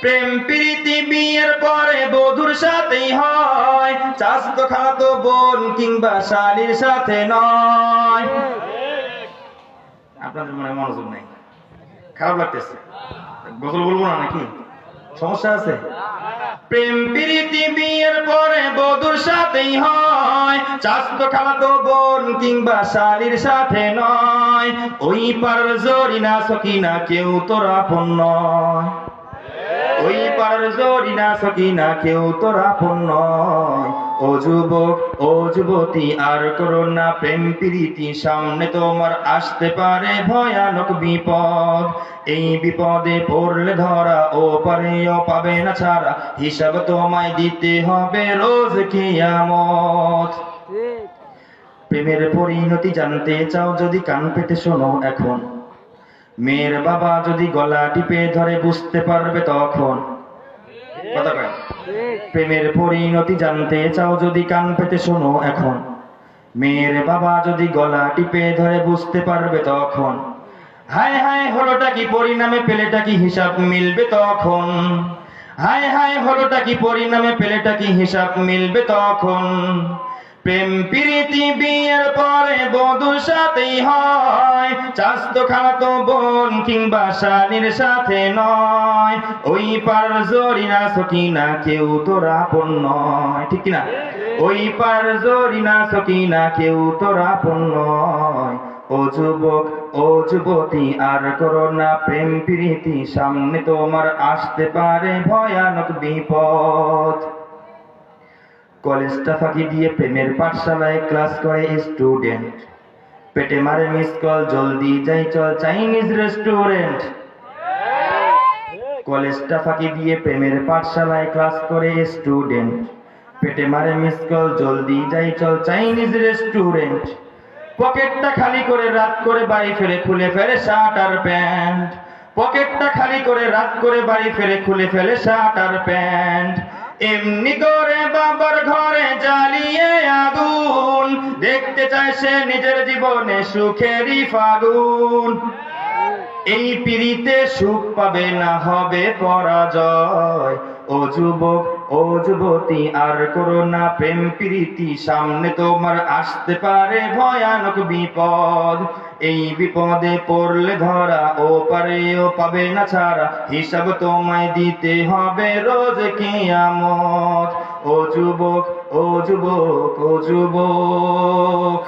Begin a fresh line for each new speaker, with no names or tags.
প্রেম প্রীতি বিয়ের পরে বধুর সাথেই হয়, চাচাতো খালাতো বোন কিংবা শালীর সাথে নয়। আপনাদের মনে মনোযোগ নাই, খারাপ লাগতেছে, গজল বলবো না নাকি? সমস্যা আছে? প্রেম প্রীতি বিয়ের পরে বধুর সাথেই হয়, চাচাতো খালাতো বোন কিংবা শালীর সাথে নয়। ওই পার জরিনা সকিনা কেউ তোর আপন নয়, ওই পার জরিনা সকিনা কেউ তোর আপন নয়। ও যুবক ও যুবতী আর করো না প্রেম প্রীতি, সামনে তোমার আসতে পারে ভয়ানক বিপদ। এই বিপদে পড়লে ধরা ও পারেও পাবে না ছাড়া, হিসাব তোমায় দিতে হবে রোজ কিয়ামত। প্রেমের পরিণতি জানতে চাও যদি কান পেতে শোনো এখন, মেয়ের বাবা যদি গলা টিপে ধরে বুঝতে পারবে তখন। কথা কয়? প্রেমের পরিণতি জানতে চাও যদি কান পেতে শোনো এখন, মেয়ের বাবা যদি গলা টিপে ধরে বুঝতে পারবে তখন। হায় হায় হলোটা কি পরিণামে পেলেটা কি হিসাব মিলবে তখন, হায় হায় হলোটা কি পরিণামে পেলেটা কি হিসাব মিলবে তখন। প্রেম প্রীতি বিয়ের পরে বধুর সাথেই হয়, চাচাতো খালাতো বোন কিংবা শালীর সাথে নয়। ওই পার জরিনা সকিনা কেউ তোর আপন নয়, ঠিক কিনা? ওই পার জরিনা সকিনা কেউ তোর আপন নয়। ও যুবক ও যুবতী আর করো না প্রেম প্রীতি, সামনে তোমার আসতে পারে ভয়ানক বিপদ। কলেজটা ফাঁকি দিয়ে প্রেমের পাঠশালায় ক্লাস করে স্টুডেন্ট, পেটে মারে মিস কল জলদি যাই চল চাইনিজ রেস্টুরেন্ট। কলেজটা ফাঁকি দিয়ে প্রেমের পাঠশালায় ক্লাস করে স্টুডেন্ট, পেটে মারে মিস কল জলদি যাই চল চাইনিজ রেস্টুরেন্ট। পকেটটা খালি করে রাত করে বাড়ি ফেরে খুলে ফেলে শার্ট আর প্যান্ট, পকেটটা খালি করে রাত করে বাড়ি ফেরে খুলে ফেলে শার্ট আর প্যান্ট। এমনি করে বাবার ঘরে জ্বালিয়ে আগুন, দেখতে চায় সে নিজের জীবনে সুখেরই ফাগুন। এই পিড়িতে সুখ পাবে না হবে পরাজয়। ও যুবক ও যুবতী আর করো না প্রেম প্রীতি, সামনে তোমার আসতে পারে ভয়ানক বিপদ। এই বিপদে পড়লে ধরা ও পারেও পাবে না ছাড়া, হিসাব তোমায় দিতে হবে রোজ কিয়ামত। ও যুবক ও যুবক ও যুবক।